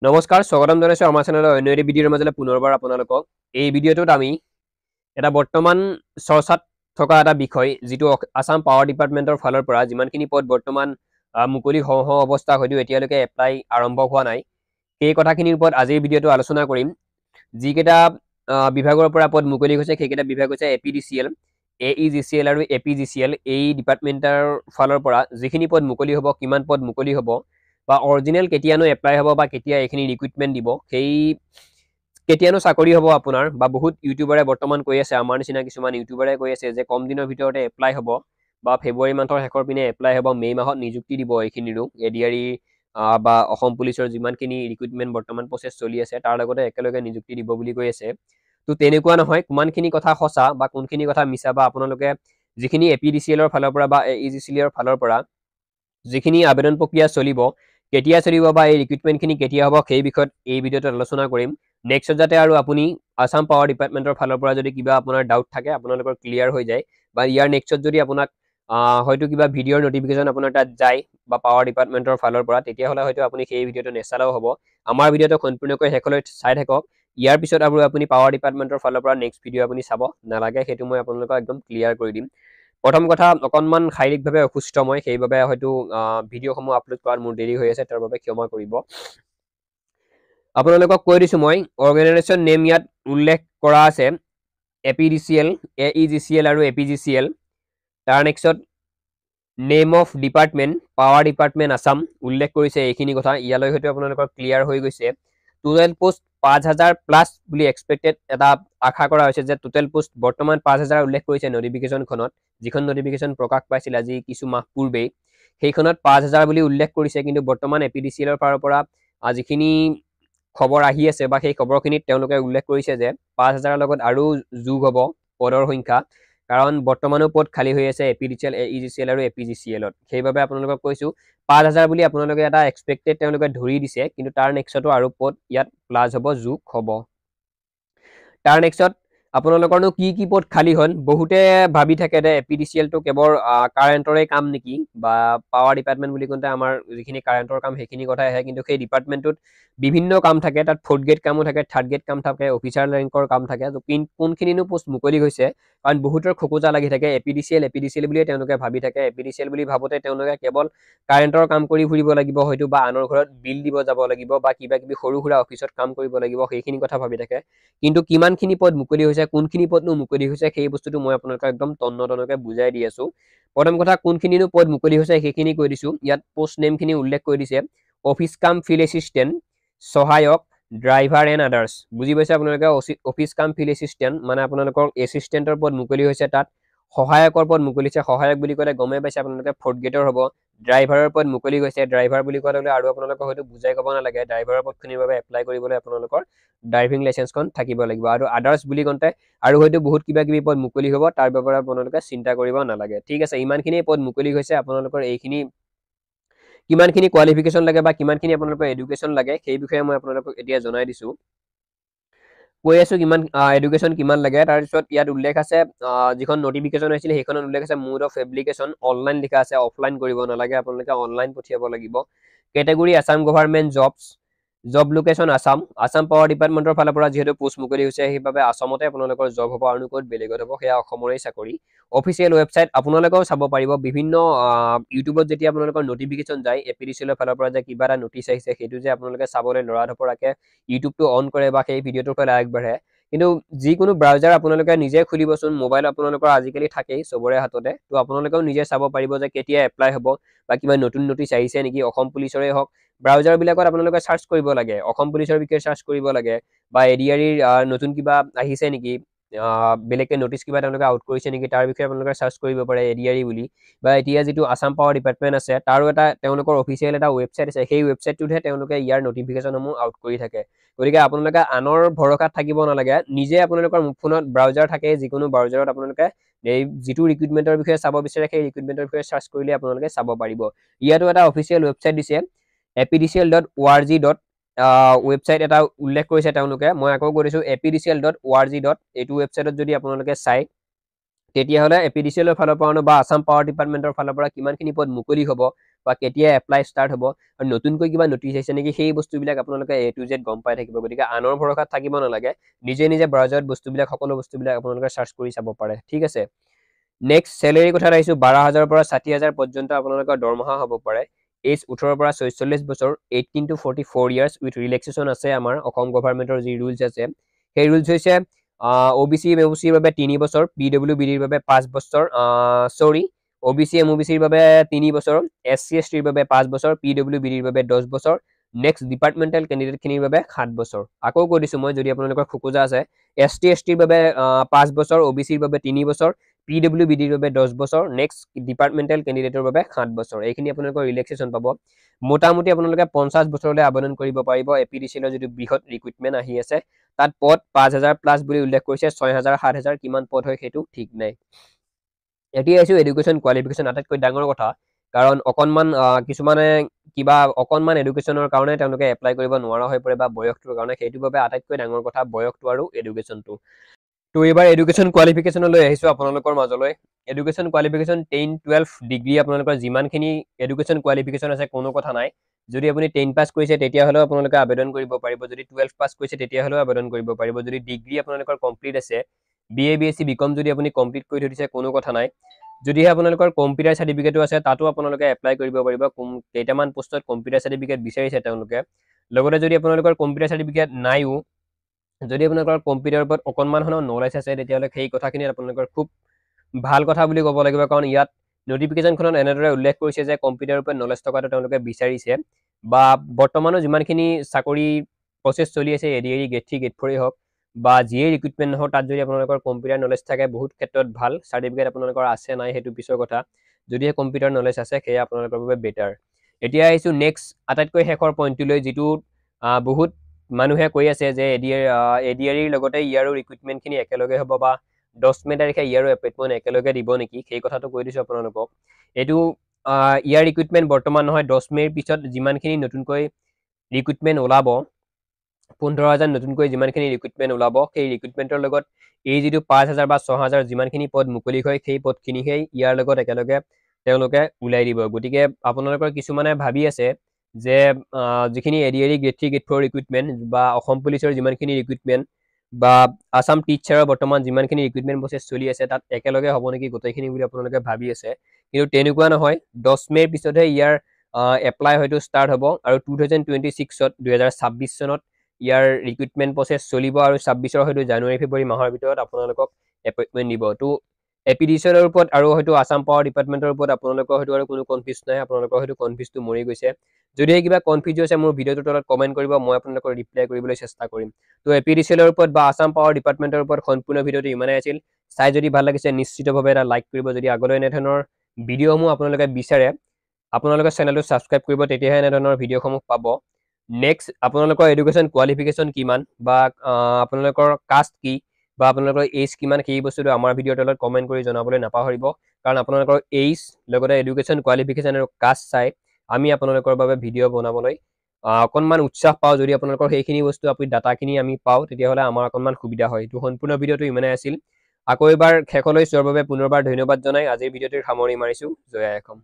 নমস্কাৰ স্বাগতম জনাইছো আমাৰ চেনেলৰ অন্য এটি ভিডিঅ'ৰ মাজলৈ পুনৰবাৰ আপোনালোকক এই ভিডিঅ'টোত আমি এটা বৰ্তমান চৰ্চাত থকা এটা বিষয় যিটো আসাম পাৱাৰ ডিপাৰ্টমেণ্টৰ ফালৰ পৰা যিমানখিনি পদ বৰ্তমান মুকলি হওঁ অৱস্থা হয়তো এতিয়ালৈকে এপ্লাই আৰম্ভ হোৱা নাই সেই কথাখিনিৰ ওপৰত আজিৰ ভিডিঅ'টো আলোচনা কৰিম যিকেইটা বিভাগৰ পৰা পদ মুকলি হৈছে সেইকেইটা বিভাগ হৈছে APDCL AEGCL আৰু APGCL এই ডিপাৰ্টমেণ্টৰ ফালৰ পৰা যিখিনি পদ মুকলি হ'ব কিমান পদ মুকলি হ'ব বা অৰিজিনেল কেতিয়ানো এপ্লাই হ'ব বা কেতিয়া এইখিনি ৰিক্ৰুটমেণ্ট দিব সেই কেতিয়ানো চাকৰি হ'ব আপোনাৰ বা বহুত ইউটিউবাৰে বৰ্তমান কৈ আছে আমাৰ নিচিনা কিছুমান ইউটিউবাৰে কৈ আছে যে কম দিনৰ ভিতৰতে এপ্লাই হ'ব বা ফেব্ৰুৱাৰী মাহৰ শেষৰ পিনে এপ্লাই হ'ব মে' মাহত নিযুক্তি দিব এইখিনিৰো এডিআৰই বা অসম পুলিচৰ যিমানখিনি ৰিক্ৰুটমেণ্ট বৰ্তমান প্ৰচেছ চলি আছে তাৰ লগতে একেলগে নিযুক্তি দিব বুলি কৈ আছে তো তেনেকুৱা নহয় কিমানখিনি কথা সঁচা বা কোনখিনি কথা মিছা বা আপোনালোকে যিখিনি APDCLৰ ফালৰ পৰা বা AEGCLৰ ফালৰ পৰা যিখিনি আবেদন প্ৰক্ৰিয়া চলিব কেতিয়া চলিব বা এই ৰিক্ৰুটমেণ্টখিনি কেতিয়া হ'ব সেই বিষয়ত এই ভিডিঅ'টোত আলোচনা কৰিম নেক্সট যাতে আৰু আপুনি আসাম পাৱাৰ ডিপাৰ্টমেণ্টৰ ফালৰ পৰা যদি কিবা আপোনাৰ ডাউট থাকে আপোনালোকৰ ক্লিয়াৰ হৈ যায় বা ইয়াৰ নেক্সটত যদি আপোনাক হয়তো কিবা ভিডিঅ'ৰ নটিফিকেশ্যন আপোনাৰ তাত যায় বা পাৱাৰ ডিপাৰ্টমেণ্টৰ ফালৰ পৰা তেতিয়াহ'লে হয়তো আপুনি সেই ভিডিঅ'টো নেচালেও হ'ব আমাৰ ভিডিঅ'টো সম্পূৰ্ণকৈ শেষলৈ চাই থাকক ইয়াৰ পিছত আৰু আপুনি পাৱাৰ ডিপাৰ্টমেণ্টৰ ফালৰ পৰা নেক্সট ভিডিঅ' আপুনি চাব নালাগে সেইটো মই আপোনালোকক একদম ক্লিয়াৰ কৰি দিম প্ৰথম কথা অকণমান শাৰীৰিকভাৱে অসুস্থ মই সেইবাবে হয়তো ভিডিঅ'সমূহ আপলোড কৰাত মোৰ দেৰি হৈ আছে তাৰ বাবে ক্ষমা কৰিব আপোনালোকক কৈ দিছোঁ মই অৰ্গেনাইজেশ্যন নেম ইয়াত উল্লেখ কৰা আছে APDCL AEGCL আৰু APGCL তাৰ next name of department power department Assam উল্লেখ কৰিছে এইখিনি কথা ইয়ালৈ হয়তো আপোনালোকৰ ক্লিয়াৰ হৈ গৈছে টোটেল পোষ্ট 5000+ বুলি এক্সপেক্টেড এটা আশা কৰা হৈছে যে টোটেল পোষ্ট বৰ্তমান 5000 উল্লেখ কৰিছে নটিফিকেশ্যনখনত যিখন নটিফিকেশ্যন প্ৰকাশ পাইছিল আজি কিছু মাহ পূৰ্বেই সেইখনত 5000 বুলি উল্লেখ কৰিছে কিন্তু বৰ্তমান APDCLৰ ফালৰ পৰা যিখিনি খবৰ আহি আছে বা সেই খবৰখিনিত তেওঁলোকে উল্লেখ কৰিছে যে 5000ৰ লগত আৰু যোগ হ'ব পদৰ সংখ্যা কাৰণ বৰ্তমানো পদ খালী হৈ আছে APDCL AEGCL আৰু APGCLত সেইবাবে আপোনালোকক কৈছোঁ 5000 বুলি আপোনালোকে এটা এক্সপেক্টেড তেওঁলোকে ধৰি দিছে কিন্তু তাৰ নেক্সটো আৰু পদ ইয়াত প্লাছ হ'ব যোগ হ'ব তাৰ নেক্সট আপোনালোকৰনো কি পদ খালী হ'ল বহুতে ভাবি থাকে যে APDCLটো কেৱল কাৰেণ্টৰে কাম নেকি বা পাৱাৰ ডিপাৰ্টমেণ্ট বুলি কওঁতে আমাৰ যিখিনি কাৰেণ্টৰ কাম সেইখিনি কথাই আহে কিন্তু সেই ডিপাৰ্টমেণ্টটোত বিভিন্ন কাম থাকে তাত 4th গ্ৰেড কামো থাকে 3rd গ্ৰেড কাম থাকে অফিচাৰ ৰেংকৰ কাম থাকে তো কোনখিনিনো পোষ্ট মুকলি হৈছে কাৰণ বহুতৰ খোকোজা লাগি থাকে APDCL বুলিয়ে তেওঁলোকে ভাবি থাকে APDCL বুলি ভাবোতে তেওঁলোকে কেৱল কাৰেণ্টৰ কাম কৰি ফুৰিব লাগিব হয়তো বা আনৰ ঘৰত বিল দিব যাব লাগিব বা কিবা কিবি সৰু সুৰা অফিচত কাম কৰিব লাগিব সেইখিনি কথা ভাবি থাকে কিন্তু কিমানখিনি পদ মুকলি হৈছে কোনখিনি পদনো মুকলি হৈছে সেই বস্তুটো মই আপোনালোকক একদম তন্নতন্নকৈ বুজাই দি আছোঁ প্ৰথম কথা কোনখিনিনো পদ মুকলি হৈছে সেইখিনি কৈ দিছোঁ ইয়াত পোষ্ট নেমখিনি উল্লেখ কৰি দিছে অফিচ কাম ফিল্ড এছিষ্টেণ্ট সহায়ক ড্ৰাইভাৰ এণ্ড আদাৰ্ছ বুজি পাইছে আপোনালোকে অফিচ কাম ফিল্ড এছিষ্টেণ্ট মানে আপোনালোকৰ এছিষ্টেণ্টৰ পদ মুকলি হৈছে তাত সহায়কৰ পদ মুকলি হৈছে সহায়ক বুলি ক'লে গমেই পাইছে আপোনালোকে 4th গ্ৰেডৰ হ'ব ড্ৰাইভাৰৰ পদ মুকলি হৈছে ড্ৰাইভাৰ বুলি ক'লে আৰু আপোনালোকক হয়তো বুজাই ক'ব নালাগে ড্ৰাইভাৰৰ পদখিনিৰ বাবে এপ্লাই কৰিবলৈ আপোনালোকৰ ড্ৰাইভিং লাইচেন্সখন থাকিব লাগিব আৰু আদাৰ্ছ বুলি কওঁতে আৰু হয়তো বহুত কিবা কিবি পদ মুকলি হ'ব তাৰ বাবে আপোনালোকে চিন্তা কৰিব নালাগে ঠিক আছে ইমানখিনি পদ মুকলি হৈছে আপোনালোকৰ এইখিনি কিমানখিনি কোৱালিফিকেশ্যন লাগে বা কিমানখিনি আপোনালোকৰ এডুকেশ্যন লাগে সেই বিষয়ে মই আপোনালোকক এতিয়া জনাই দিছোঁ কৈ আছোঁ কিমান এডুকেশ্যন কিমান লাগে তাৰপিছত ইয়াত উল্লেখ আছে যিখন নটিফিকেশ্যন হৈছিলে সেইখনত উল্লেখ আছে মোড অফ এপ্লিকেশ্যন অনলাইন লিখা আছে অফলাইন কৰিব নালাগে আপোনালোকে অনলাইন পঠিয়াব লাগিব category Assam government job location Assam power ডিপাৰ্টমেণ্টৰ ফালৰ পৰা যিহেতু পোষ্ট মুকলি হৈছে সেইবাবে আসামতে আপোনালোকৰ জব হ'ব আৰু ক'ত বেলেগত হ'ব সেয়া অসমৰে চাকৰি অফিচিয়েল ৱেবছাইট আপোনালোকেও চাব পাৰিব বিভিন্ন ইউটিউবত যেতিয়া আপোনালোকৰ নটিফিকেশ্যন যায় APDCLৰ ফালৰ পৰা যে কিবা এটা নটিচ আহিছে সেইটো যে আপোনালোকে চাবলৈ লৰা ধপৰাকে ইউটিউবটো অন কৰে বা সেই ভিডিঅ'টোৰ ফালে আগবাঢ়ে কিন্তু যিকোনো ব্ৰাউজাৰ আপোনালোকে নিজে খুলিবচোন মোবাইল আপোনালোকৰ আজিকালি থাকেই চবৰে হাততে তো আপোনালোকেও নিজে চাব পাৰিব যে কেতিয়া এপ্লাই হ'ব বা কিবা নতুন নটিচ আহিছে নেকি অসম পুলিচৰে হওক ব্ৰাউজাৰবিলাকত আপোনালোকে চাৰ্চ কৰিব লাগে অসম পুলিচৰ বিষয়ে চাৰ্চ কৰিব লাগে বা এডিআৰইৰ নতুন কিবা আহিছে নেকি বেলেগকে নটিচ কিবা তেওঁলোকে আউট কৰিছে নেকি তাৰ বিষয়ে আপোনালোকে চাৰ্চ কৰিব পাৰে এডিআৰই বুলি বা এতিয়া যিটো আসাম পাৱাৰ ডিপাৰ্টমেণ্ট আছে তাৰো এটা তেওঁলোকৰ অফিচিয়েল এটা ৱেবছাইট আছে সেই ৱেবছাইটটোতহে তেওঁলোকে ইয়াৰ নটিফিকেশ্যনসমূহ আউট কৰি থাকে গতিকে আপোনালোকে আনৰ ভৰসাত থাকিব নালাগে নিজে আপোনালোকৰ ফোনত ব্ৰাউজাৰ থাকে যিকোনো ব্ৰাউজাৰত আপোনালোকে এই যিটো ৰিক্ৰুটমেণ্টৰ বিষয়ে চাব বিচাৰে সেই ৰিক্ৰুটমেণ্টৰ বিষয়ে চাৰ্চ কৰিলে আপোনালোকে চাব পাৰিব ইয়াতো এটা অফিচিয়েল ৱেবছাইট দিছে apdcl.org. ৱেবছাইট এটা উল্লেখ কৰিছে তেওঁলোকে মই আকৌ কৈ দিছোঁ apdcl.org. এইটো ৱেবছাইটত যদি আপোনালোকে চায় তেতিয়াহ'লে APDCLৰ ফালৰ পৰা বা আসাম পাৱাৰ ডিপাৰ্টমেণ্টৰ ফালৰ পৰা কিমানখিনি পদ মুকলি হ'ব বা কেতিয়া এপ্লাই ষ্টাৰ্ট হ'ব আৰু নতুনকৈ কিবা নটিচ আহিছে নেকি সেই বস্তুবিলাক আপোনালোকে A to Z গম পাই থাকিব গতিকে আনৰ ভৰসাত থাকিব নালাগে নিজে নিজে ব্ৰাউজাৰত বস্তুবিলাক সকলো বস্তুবিলাক আপোনালোকে সাৰ্চ কৰি চাব পাৰে ঠিক আছে নেক্সট স্যালাৰি কথা আহিছো 12000 পৰা 60000 পৰ্যন্ত আপোনালোকৰ দৰমহা হ'ব পাৰে এজ 18 পৰা 46 বছৰ 18 to 44 ইয়াৰ্ছ উইথ ৰিলেক্সেশ্যন আছে আমাৰ অসম গভৰ্ণমেণ্টৰ যি ৰুলছ আছে সেই ৰুলছ হৈছে OBC MOBC ৰ বাবে 3 বছৰ PWBD ৰ বাবে 5 বছৰ OBC MOBC ৰ বাবে 3 বছৰ SC ST ৰ বাবে 5 বছৰ PWBD ৰ বাবে 10 বছৰ নেক্সট ডিপাৰ্টমেণ্টেল কেণ্ডিডেট খিনিৰ বাবে 7 বছৰ আকৌ কৈ দিছো মই যদি আপোনালোকৰ খুকুজা আছে ST ST ৰ বাবে 5 বছৰ OBC ৰ বাবে 3 বছৰ PWBD ৰ বাবে 10 বছৰ নেক্সট ডিপাৰ্টমেণ্টেল কেণ্ডিডেটৰ বাবে 7 বছৰ এইখিনি আপোনালোকৰ ৰিলেক্সেশ্যন পাব মোটামুটি আপোনালোকে 50 বছৰলৈ আবেদন কৰিব পাৰিব এপিডিচিএলৰ যদি বৃহৎ ৰিক্ৰুটমেণ্ট আহি আছে তাত পদ 5000 প্লাস বুলি উল্লেখ কৰিছে 6000 7000 কিমান পদ হয় সেইটো ঠিক নাই এতিয়া আছে এডুকেশ্যন কোৱালিফিকেশ্যন আটাইতকৈ ডাঙৰ কথা কাৰণ অকনমান কিছুমানে কিবা অকনমান এডুকেশ্যনৰ কাৰণে তেওঁলোকে এপ্লাই কৰিব নোৱাৰা হৈ পৰে বা বয়সটোৰ কাৰণে সেইটো বাবে আটাইতকৈ ডাঙৰ কথা বয়সটো আৰু এডুকেশ্যনটো তো এবাৰ এডুকেশ্যন কোৱালিফিকেশ্যনলৈ আহিছো আপোনালোকৰ মাজলৈ এডুকেশ্যন কোৱালিফিকেশ্যন 10 12 ডিগ্ৰী আপোনালোকৰ যিমানখিনি এডুকেশ্যন কোৱালিফিকেশ্যন আছে কোনো কথা নাই যদি আপুনি 10 পাস কৰিছে তেতিয়া হলেও আপোনালোকে আবেদন কৰিব পাৰিব যদি 12 পাস কৰিছে তেতিয়া হলেও আবেদন কৰিব পাৰিব যদি ডিগ্ৰী আপোনালোকৰ কমপ্লিট আছে BA BSc BCom যদি আপুনি কমপ্লিট কৰি থৈছে কোনো কথা নাই যদিহে আপোনালোকৰ কম্পিউটাৰ সাৰ্টিফিকেটো আছে তাতো আপোনালোকে এপ্লাই কৰিব পাৰিব কেইটামান পোষ্টত কম্পিউটাৰ সাৰ্টিফিকেট বিচাৰিছে তেওঁলোকে লগতে যদি আপোনালোকৰ কম্পিউটাৰ সাৰ্টিফিকেট নাইও যদি আপোনালোকৰ কম্পিউটাৰৰ ওপৰত অকনমান হনো নলেজ আছে তেতিয়াহলে সেই কথাখিনি আপোনালোকৰ খুব ভাল কথা বুলি ক'ব লাগিব কাৰণ ইয়াত নোটিফিকেশনখনত এনেদৰে উল্লেখ কৰিছে যে কম্পিউটাৰৰ ওপৰত নলেজ থকাটো তেওঁলোকে বিচাৰিছে বা বৰ্তমানো যিমানখিনি চাকৰি প্ৰসেস চলি আছে এডিআৰি গেট 3 গেট 4 হওক বা যিয়ে ৰিক্ৰুটমেন্ট নহওক তাত যদি আপোনালোকৰ কম্পিউটাৰ নলেজ থাকে বহুত ক্ষেত্ৰত ভাল সাৰ্টিফিকেট আপোনালোকৰ আছে নাই হেতু পিছৰ কথা যদিহে কম্পিউটাৰ নলেজ আছে সেয়া আপোনালোকৰ বাবে বেটাৰ এতিয়া আহিছো নেক্সট আটাইতকৈ শেষৰ পইণ্টলৈ যিটো বহুত মানুহে কৈ আছে যে এডিআৰিৰ লগতে ইয়াৰো ৰিক্ৰুটমেন্টখিনি একেলগে হ'ব বা 10 মে তাৰিখে ইয়াৰো এপইন্টমেন্ট একেলগে দিব নেকি সেই কথাটো কৈ দিছো আপোনালোকক এটো ইয়াৰ ৰিক্ৰুটমেন্ট বৰ্তমান নহয় 10 মেৰ পিছত যিমানখিনি নতুনকৈ ৰিক্ৰুটমেন্ট ওলাব 15000 নতুনকৈ যিমানখিনি ৰিক্ৰুটমেন্ট ওলাব সেই ৰিক্ৰুটমেন্টৰ লগত এই যিটো 5000 বা 6000 যিমানখিনি পদ মুকলি হয় সেই পদখিনিহে ইয়াৰ লগত একেলগে তেওঁলোকে উলাই দিব গতিকে আপোনালোকৰ কিছুমানে ভাবি আছে যে যিখিনি এডিআৰি গেট 3 গেট 4 ৰিক্ৰুটমেন্ট বা অসম পুলিচৰ যিমানখিনি ৰিক্ৰুটমেন্ট বা আসাম টিচাৰৰ বৰ্তমান যিমানখিনি ৰিক্ৰুটমেন্ট প্ৰসেস চলি আছে তাত একেলগে হ'ব নেকি গোটেইখিনি বুলি আপোনালোকে ভাবি আছে কিন্তু তেনেকুৱা নহয় 10 মেৰ পিছতহে ইয়াৰ এপ্লাই হয়তো ষ্টাৰ্ট হ'ব আৰু 2026 2026 চনত ইয়াৰ ৰিক্ৰুটমেন্ট প্ৰসেস চলিব আৰু 26 ৰ হয়তো জানুৱাৰী ফেব্ৰুৱাৰী মাহৰ ভিতৰত আপোনালোকক এপইন্টমেন্ট দিব তো এপিডিচিএলৰ ওপৰত আৰু হয়তো আসাম পাৱাৰ ডিপাৰ্টমেন্টৰ ওপৰত আপোনালোকৰ হয়তো আৰু কোনো কনফিউজ নাই আপোনালোকৰ হয়তো কনফিউজটো মৰি গৈছে যদি কিবা কনফিউজ আছে মোৰ ভিডিওটোৰ তলত কমেন্ট কৰিব মই আপোনালোকৰ ৰিপ্লাই কৰিবলৈ চেষ্টা কৰিম তো এপিডিচিএলৰ ওপৰত বা আসাম পাৱাৰ ডিপাৰ্টমেন্টৰ ওপৰত সম্পূৰ্ণ ভিডিওটো ইমানেই আছিল চাই যদি ভাল লাগিছে নিশ্চিতভাৱে এটা লাইক কৰিব যদি আগলৈ এনে ধৰণৰ ভিডিওসমূহ আপোনালোকে বিচাৰে আপোনালোকৰ চেনেলটো সাবস্ক্ৰাইব কৰিব তেতিয়াহে এনে ধৰণৰ ভিডিওসমূহ পাব নেক্সট আপোনালোকৰ এডুকেশ্যন কোৱালিফিকেশ্যন কিমান বা আপোনালোকৰ কাষ্ট কি বা আপোনালোকৰ এজ কিমান সেই বস্তুটো আমাৰ ভিডিওৰ তলত কমেন্ট কৰি জনাবলৈ নাপাহৰিব কাৰণ আপোনালোকৰ এজ লগতে এডুকেশ্যন কোৱালিফিকেশ্যন আৰু কাষ্ট চাই আমি আপোনালোকৰ বাবে ভিডিও বনাবলৈ অকনমান উৎসাহ পাও যদি আপোনালোকৰ সেইখিনি বস্তু আপুনি ডাটাখিনি আমি পাও তেতিয়াহলে আমাৰ অকনমান সুবিধা হয় তো সম্পূৰ্ণ ভিডিওটো ইমানেই আছিল আকৌ এবাৰ শেষলৈ চোৱাৰ বাবে পুনৰবাৰ ধন্যবাদ জনাই আজিৰ ভিডিওটিৰ সামৰণি মাৰিছো জয় অসম